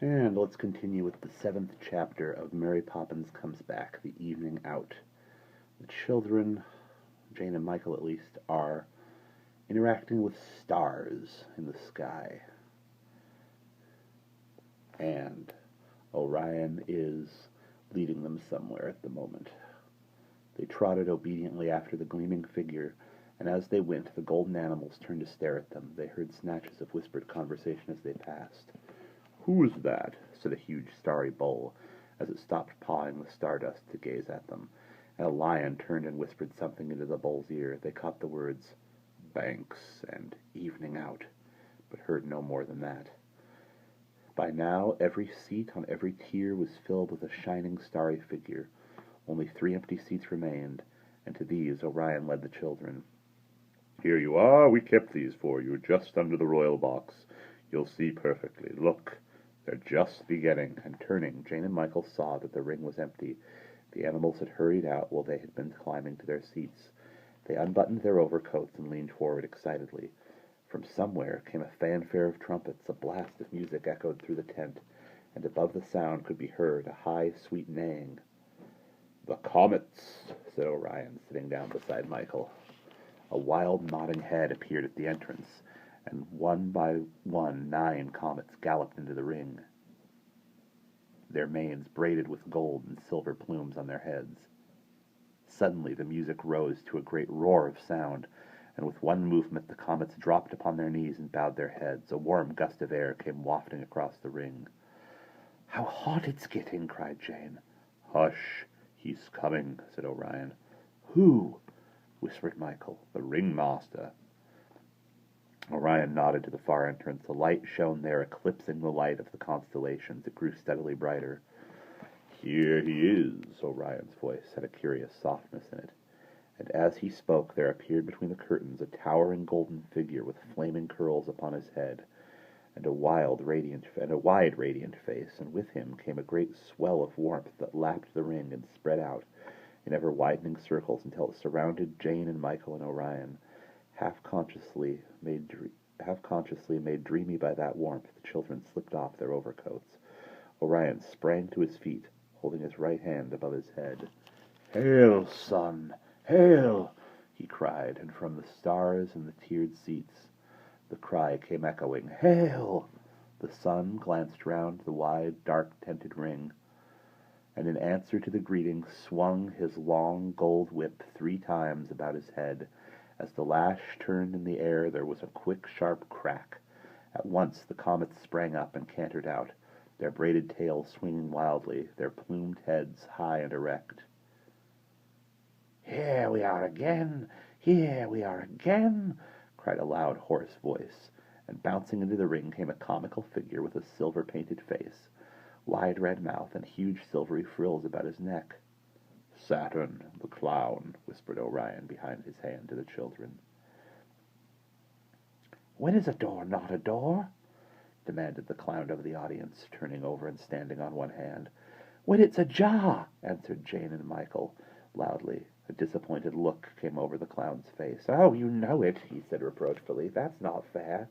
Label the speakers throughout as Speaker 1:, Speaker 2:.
Speaker 1: And let's continue with the 7th chapter of Mary Poppins Comes Back, The Evening Out. The children, Jane and Michael at least, are interacting with stars in the sky. And Orion is leading them somewhere at the moment. They trotted obediently after the gleaming figure, and as they went, the golden animals turned to stare at them. They heard snatches of whispered conversation as they passed. "Who's that?" said a huge starry bull, as it stopped pawing the stardust to gaze at them, and a lion turned and whispered something into the bull's ear. They caught the words "banks" and "evening out," but heard no more than that. By now every seat on every tier was filled with a shining starry figure. Only 3 empty seats remained, and to these Orion led the children. "Here you are. We kept these for you, just under the royal box. You'll see perfectly. Look, they're just beginning." And turning, Jane and Michael saw that the ring was empty. The animals had hurried out while they had been climbing to their seats. They unbuttoned their overcoats and leaned forward excitedly. From somewhere came a fanfare of trumpets. A blast of music echoed through the tent, and above the sound could be heard a high, sweet neighing. "The comets," said Orion, sitting down beside Michael. A wild, nodding head appeared at the entrance, and one by one 9 comets galloped into the ring, their manes braided with gold and silver plumes on their heads. Suddenly the music rose to a great roar of sound, and with one movement the comets dropped upon their knees and bowed their heads. A warm gust of air came wafting across the ring. "How hot it's getting!" cried Jane. "Hush! He's coming," said Orion. "Who?" whispered Michael. "The ringmaster." Orion nodded to the far entrance. A light shone there, eclipsing the light of the constellations. It grew steadily brighter. "Here he is." Orion's voice had a curious softness in it, and as he spoke there appeared between the curtains a towering golden figure with flaming curls upon his head, and a wide, radiant face, and with him came a great swell of warmth that lapped the ring and spread out in ever-widening circles until it surrounded Jane and Michael and Orion. Half-consciously made dreamy by that warmth, the children slipped off their overcoats. Orion sprang to his feet, holding his right hand above his head. "Hail, son! Hail!" he cried, and from the stars and the tiered seats the cry came echoing, "Hail!" The sun glanced round the wide, dark-tented ring, and in answer to the greeting swung his long gold whip 3 times about his head. As the lash turned in the air there was a quick, sharp crack. At once the comets sprang up and cantered out, their braided tails swinging wildly, their plumed heads high and erect. "Here we are again! Here we are again!" cried a loud, hoarse voice, and bouncing into the ring came a comical figure with a silver-painted face, wide red mouth, and huge silvery frills about his neck. "Saturn, the clown," whispered Orion behind his hand to the children. "When is a door not a door?" demanded the clown of the audience, turning over and standing on one hand. "When it's ajar," answered Jane and Michael loudly. A disappointed look came over the clown's face. "Oh, you know it," he said reproachfully. "That's not fair."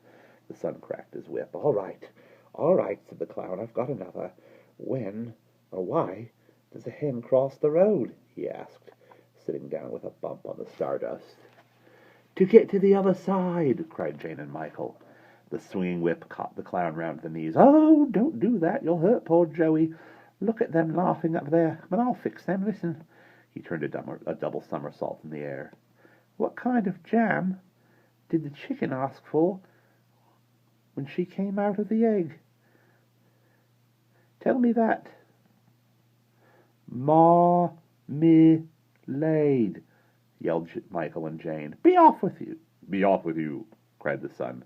Speaker 1: The son cracked his whip. All right, said the clown. "I've got another. When, or why, does a hen cross the road?" he asked, sitting down with a bump on the stardust. "To get to the other side," cried Jane and Michael. The swinging whip caught the clown round the knees. "Oh, don't do that. You'll hurt poor Joey. Look at them laughing up there. But I'll fix them. Listen." He turned a double somersault in the air. "What kind of jam did the chicken ask for when she came out of the egg? Tell me that." "Marmalade," yelled Michael and Jane. "Be off with you!" "Be off with you!" cried the son,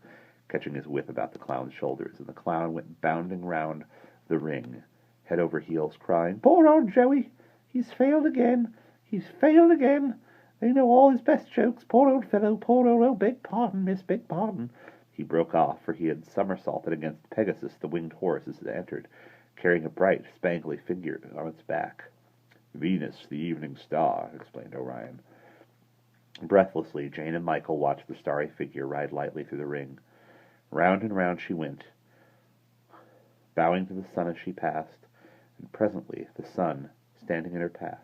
Speaker 1: catching his whip about the clown's shoulders, and the clown went bounding round the ring, head over heels, crying, "Poor old Joey! He's failed again! He's failed again! They know all his best jokes. Poor old fellow! Poor old beg pardon, miss, beg pardon." He broke off, for he had somersaulted against Pegasus, the winged horse, as it entered, carrying a bright, spangly figure on its back. "Venus, the evening star," explained Orion. Breathlessly, Jane and Michael watched the starry figure ride lightly through the ring. Round and round she went, bowing to the sun as she passed, and presently the sun, standing in her path,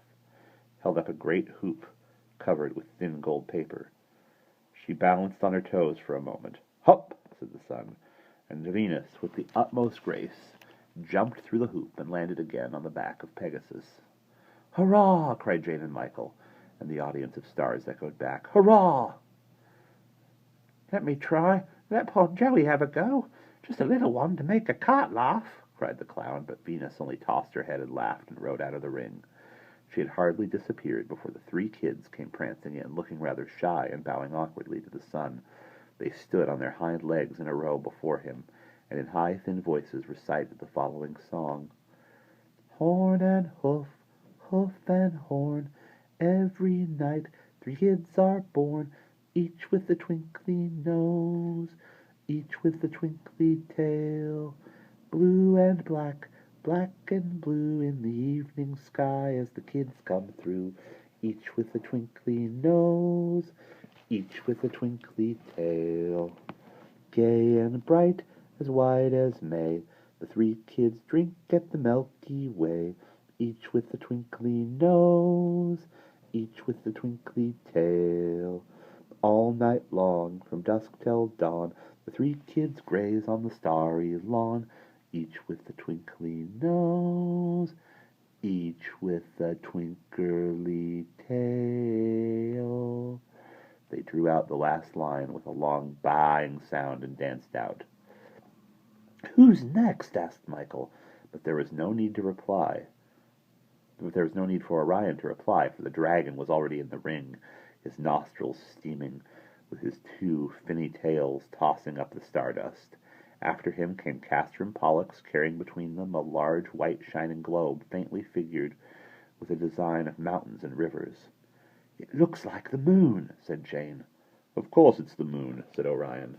Speaker 1: held up a great hoop covered with thin gold paper. She balanced on her toes for a moment. "Hop!" said the sun, and Venus, with the utmost grace, jumped through the hoop and landed again on the back of Pegasus. "Hurrah!" cried Jane and Michael, and the audience of stars echoed back, "Hurrah!" "Let me try. Let poor Joey have a go. Just a little one to make a cart laugh," cried the clown, but Venus only tossed her head and laughed and rode out of the ring. She had hardly disappeared before the three kids came prancing in, looking rather shy and bowing awkwardly to the sun. They stood on their hind legs in a row before him, and in high, thin voices recited the following song. "Horn and hoof, hoof and horn, every night 3 kids are born, each with a twinkly nose, each with a twinkly tail, blue and black, black and blue in the evening sky as the kids come through, each with a twinkly nose, each with a twinkly tail. Gay and bright, as white as May, the 3 kids drink at the Milky Way, each with a twinkly nose, each with a twinkly tail. All night long, from dusk till dawn, the 3 kids graze on the starry lawn, each with a twinkly nose, each with a twinkly tail." They drew out the last line with a long baaing sound and danced out. "Who's next?" asked Michael, but there was no need for Orion to reply, for the dragon was already in the ring, his nostrils steaming, with his 2 finny tails tossing up the stardust. After him came Castor and Pollux, carrying between them a large white shining globe, faintly figured with a design of mountains and rivers. "It looks like the moon," said Jane. "Of course it's the moon," said Orion.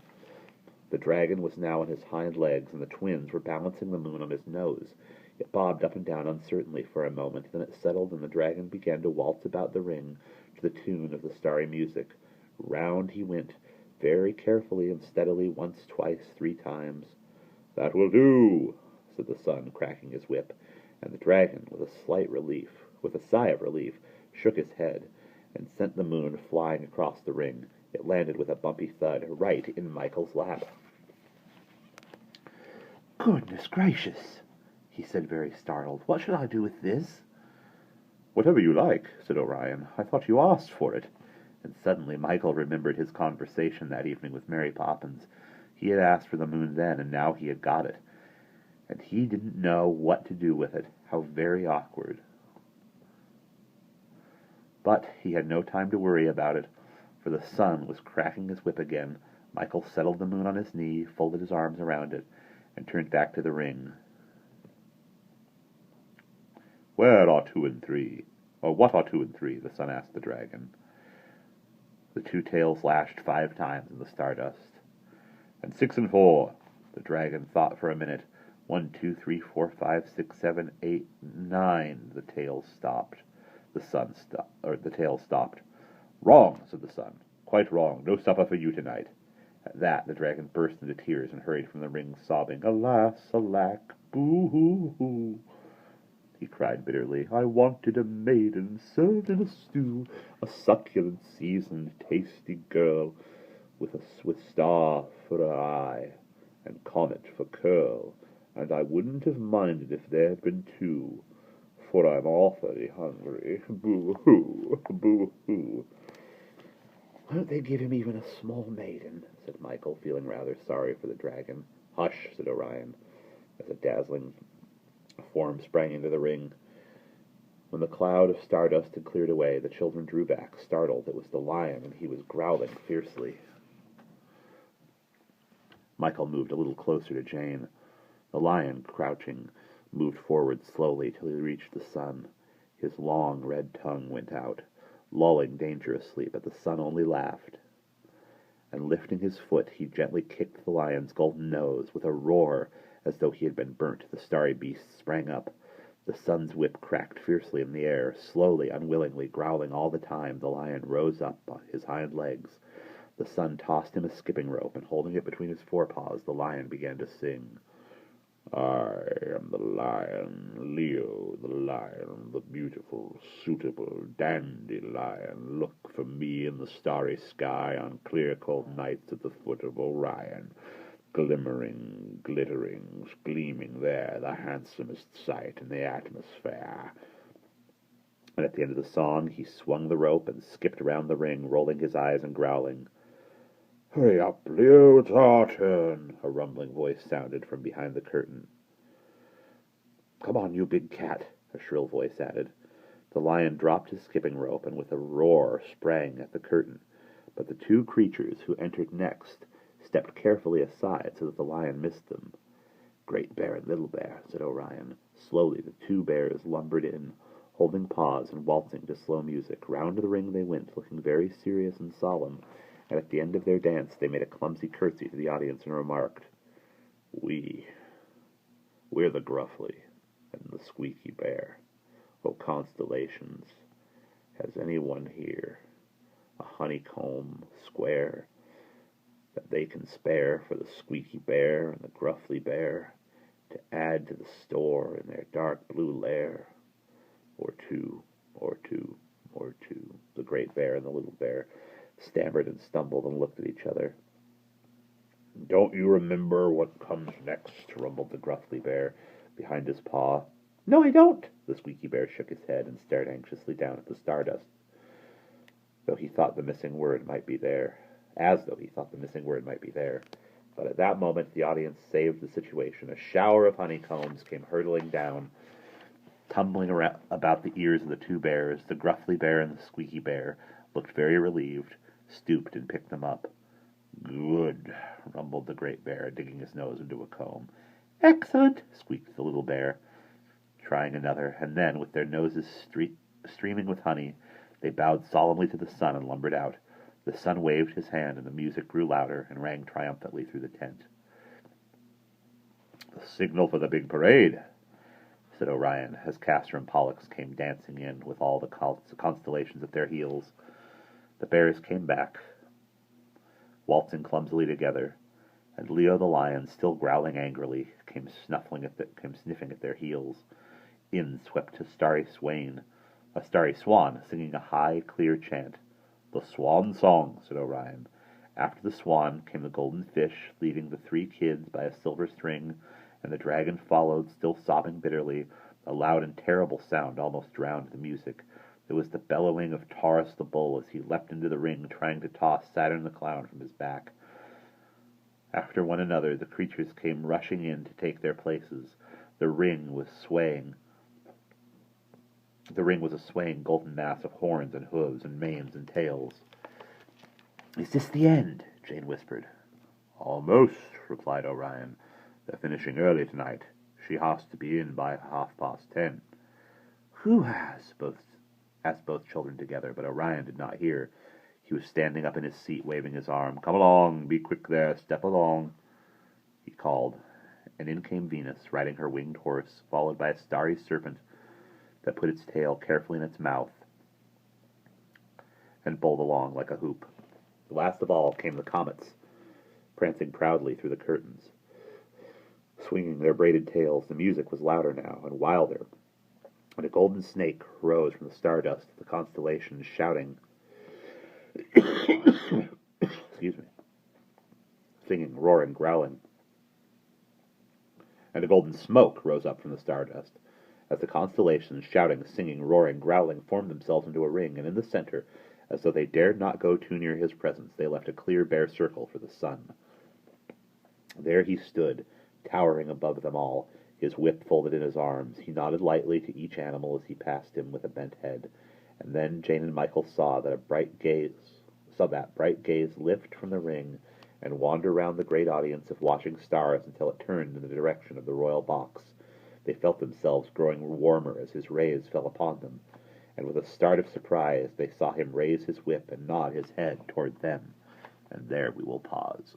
Speaker 1: The dragon was now on his hind legs, and the twins were balancing the moon on his nose. It bobbed up and down uncertainly for a moment, then it settled, and the dragon began to waltz about the ring to the tune of the starry music. Round he went, very carefully and steadily, once, twice, 3 times. "That will do," said the sun, cracking his whip, and the dragon, with a sigh of relief, shook his head, and sent the moon flying across the ring. It landed with a bumpy thud right in Michael's lap. "Goodness gracious," he said, very startled. "What shall I do with this?" "Whatever you like," said Orion. "I thought you asked for it." And suddenly Michael remembered his conversation that evening with Mary Poppins. He had asked for the moon then, and now he had got it. And he didn't know what to do with it. How very awkward. But he had no time to worry about it, for the sun was cracking his whip again. Michael settled the moon on his knee, folded his arms around it, and turned back to the ring. "Where are 2 and 3? Or what are 2 and 3? The sun asked the dragon. The 2 tails lashed 5 times in the stardust. "And 6 and 4? The dragon thought for a minute. 1, 2, 3, 4, 5, 6, 7, 8, 9. The tails stopped. The tails stopped. "Wrong," said the sun. "Quite wrong. No supper for you tonight." At that, the dragon burst into tears and hurried from the ring, sobbing, "Alas, alack, boo-hoo-hoo!" He cried bitterly, "I wanted a maiden served in a stew, a succulent, seasoned, tasty girl, with star for her eye, and comet for curl, and I wouldn't have minded if there had been 2, for I'm awfully hungry. Boo-hoo, boo-hoo." "Why don't they give him even a small maiden?" said Michael, feeling rather sorry for the dragon. "Hush," said Orion, as a dazzling form sprang into the ring. When the cloud of stardust had cleared away, the children drew back, startled. It was the lion, and he was growling fiercely. Michael moved a little closer to Jane. The lion, crouching, moved forward slowly till he reached the sun. His long red tongue went out, lulling dangerously, but the sun only laughed. And lifting his foot, he gently kicked the lion's golden nose. With a roar, as though he had been burnt, the starry beast sprang up. The sun's whip cracked fiercely in the air. Slowly, unwillingly, growling all the time, the lion rose up on his hind legs. The sun tossed him a skipping rope, and holding it between his forepaws, the lion began to sing.
Speaker 2: I am the lion, Leo the lion, the beautiful, suitable, dandelion. Look for me in the starry sky on clear, cold nights at the foot of Orion. Glimmering, glittering, gleaming there, the handsomest sight in the atmosphere. And at the end of the song, he swung the rope and skipped around the ring, rolling his eyes and growling. "Hurry up, Leo, it's our turn," a rumbling voice sounded from behind the curtain. "Come on, you big cat," a shrill voice added. The lion dropped his skipping rope and with a roar sprang at the curtain, but the two creatures who entered next stepped carefully aside so that the lion missed them. "Great Bear and Little Bear," said Orion. Slowly the two bears lumbered in, holding paws and waltzing to slow music. Round the ring they went, looking very serious and solemn, and at the end of their dance they made a clumsy curtsy to the audience and remarked, We're the Gruffly and the Squeaky Bear. O constellations, has anyone here a honeycomb square that they can spare for the Squeaky Bear and the Gruffly Bear to add to the store in their dark blue lair? Or two, or two, or two. The Great Bear and the Little Bear stammered and stumbled and looked at each other. "Don't you remember what comes next?" rumbled the Gruffly Bear behind his paw. "No, I don't." The Squeaky Bear shook his head and stared anxiously down at the stardust, though he thought the missing word might be there. As though he thought the missing word might be there. But at that moment the audience saved the situation. A shower of honeycombs came hurtling down, tumbling around about the ears of the two bears. The Gruffly Bear and the Squeaky Bear looked very relieved, stooped and picked them up. "Good," rumbled the Great Bear, digging his nose into a comb. "Excellent," squeaked the Little Bear, trying another, and then, with their noses streaming with honey, they bowed solemnly to the sun and lumbered out. The sun waved his hand, and the music grew louder and rang triumphantly through the tent. "The signal for the big parade," said Orion, as Castor and Pollux came dancing in with all the constellations at their heels. The bears came back, waltzing clumsily together, and Leo the lion, still growling angrily, came sniffing at their heels. In swept a starry swan, singing a high, clear chant. "The swan song," said Orion. After the swan came the golden fish, leading the three kids by a silver string, and the dragon followed, still sobbing bitterly. A loud and terrible sound almost drowned the music. It was the bellowing of Taurus the bull as he leapt into the ring, trying to toss Saturn the clown from his back. After one another, the creatures came rushing in to take their places. The ring was a swaying golden mass of horns and hooves and manes and tails. "Is this the end?" Jane whispered. "Almost," replied Orion. "They're finishing early tonight. She has to be in by 10:30. "Who has?" asked both children together, but Orion did not hear. He was standing up in his seat, waving his arm. "Come along, be quick there, step along," he called, and in came Venus, riding her winged horse, followed by a starry serpent that put its tail carefully in its mouth and bowled along like a hoop. Last of all came the comets, prancing proudly through the curtains, swinging their braided tails. The music was louder now and wilder, and a golden snake rose from the stardust of the constellations, shouting, excuse me, singing, roaring, growling. And a golden smoke rose up from the stardust, as the constellations, shouting, singing, roaring, growling, formed themselves into a ring, and in the center, as though they dared not go too near his presence, they left a clear bare circle for the sun. There he stood, towering above them all, his whip folded in his arms. He nodded lightly to each animal as he passed him with a bent head, and then Jane and Michael saw that bright gaze lift from the ring and wander round the great audience of watching stars until it turned in the direction of the royal box. They felt themselves growing warmer as his rays fell upon them, and with a start of surprise they saw him raise his whip and nod his head toward them. And there we will pause.